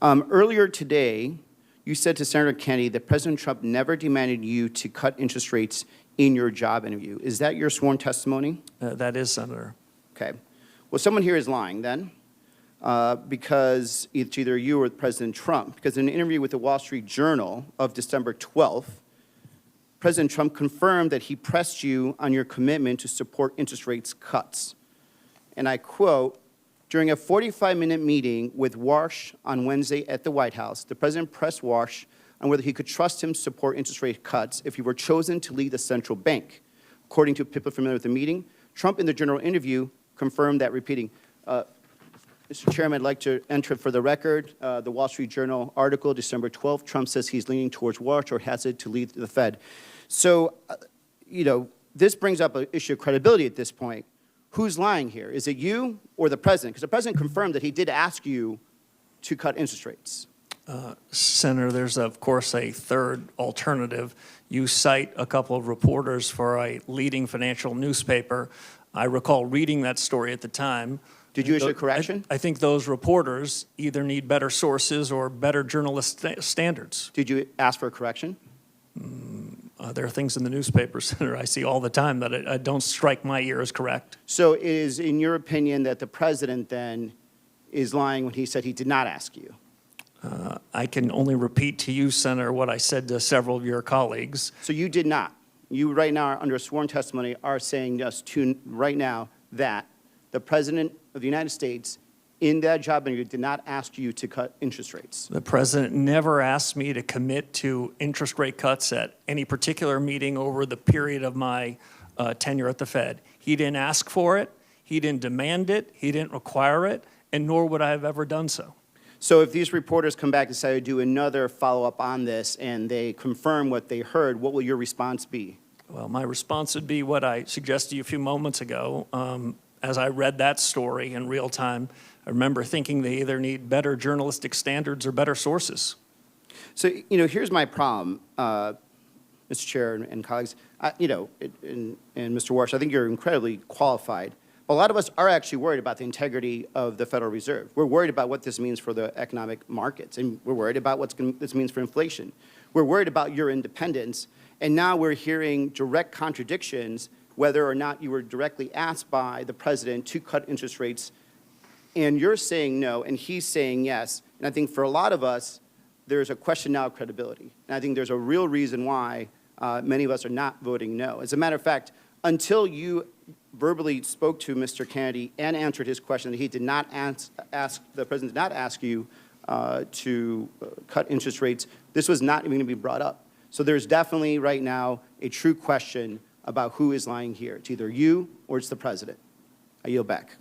Earlier today, you said to Senator Kennedy that President Trump never demanded you to cut interest rates in your job interview. Is that your sworn testimony? That is, Senator. Okay. Well, someone here is lying then, because it's either you or President Trump. Because in an interview with the Wall Street Journal of December 12th, President Trump confirmed that he pressed you on your commitment to support interest rates cuts. And I quote, "During a 45-minute meeting with Warsh on Wednesday at the White House, the president pressed Warsh on whether he could trust him to support interest rate cuts if he were chosen to lead the central bank. According to people familiar with the meeting, Trump in the general interview confirmed that, repeating." Mr. Chairman, I'd like to enter for the record the Wall Street Journal article, December 12th. Trump says he's leaning towards Warsh or has it to lead the Fed. So, this brings up an issue of credibility at this point. Who's lying here? Is it you or the president? Because the president confirmed that he did ask you to cut interest rates. Senator, there's, of course, a third alternative. You cite a couple of reporters for a leading financial newspaper. I recall reading that story at the time. Did you issue a correction? I think those reporters either need better sources or better journalist standards. Did you ask for a correction? There are things in the newspaper, Senator, I see all the time that don't strike my ear as correct. So it is, in your opinion, that the president then is lying when he said he did not ask you? I can only repeat to you, Senator, what I said to several of your colleagues. So you did not? You right now, under sworn testimony, are saying just to right now that the President of the United States in that job interview did not ask you to cut interest rates? The President never asked me to commit to interest rate cuts at any particular meeting over the period of my tenure at the Fed. He didn't ask for it, he didn't demand it, he didn't require it, and nor would I have ever done so. So if these reporters come back and say to do another follow-up on this and they confirm what they heard, what will your response be? Well, my response would be what I suggested to you a few moments ago. As I read that story in real time, I remember thinking they either need better journalistic standards or better sources. So, here's my problem, Mr. Chair and colleagues. And Mr. Warsh, I think you're incredibly qualified. But a lot of us are actually worried about the integrity of the Federal Reserve. We're worried about what this means for the economic markets, and we're worried about what this means for inflation. We're worried about your independence, and now we're hearing direct contradictions whether or not you were directly asked by the president to cut interest rates, and you're saying no, and he's saying yes. And I think for a lot of us, there's a question now of credibility. And I think there's a real reason why many of us are not voting no. As a matter of fact, until you verbally spoke to Mr. Kennedy and answered his question that he did not the president did not ask you to cut interest rates, this was not even going to be brought up. So there's definitely right now a true question about who is lying here. It's either you or it's the president. I yield back.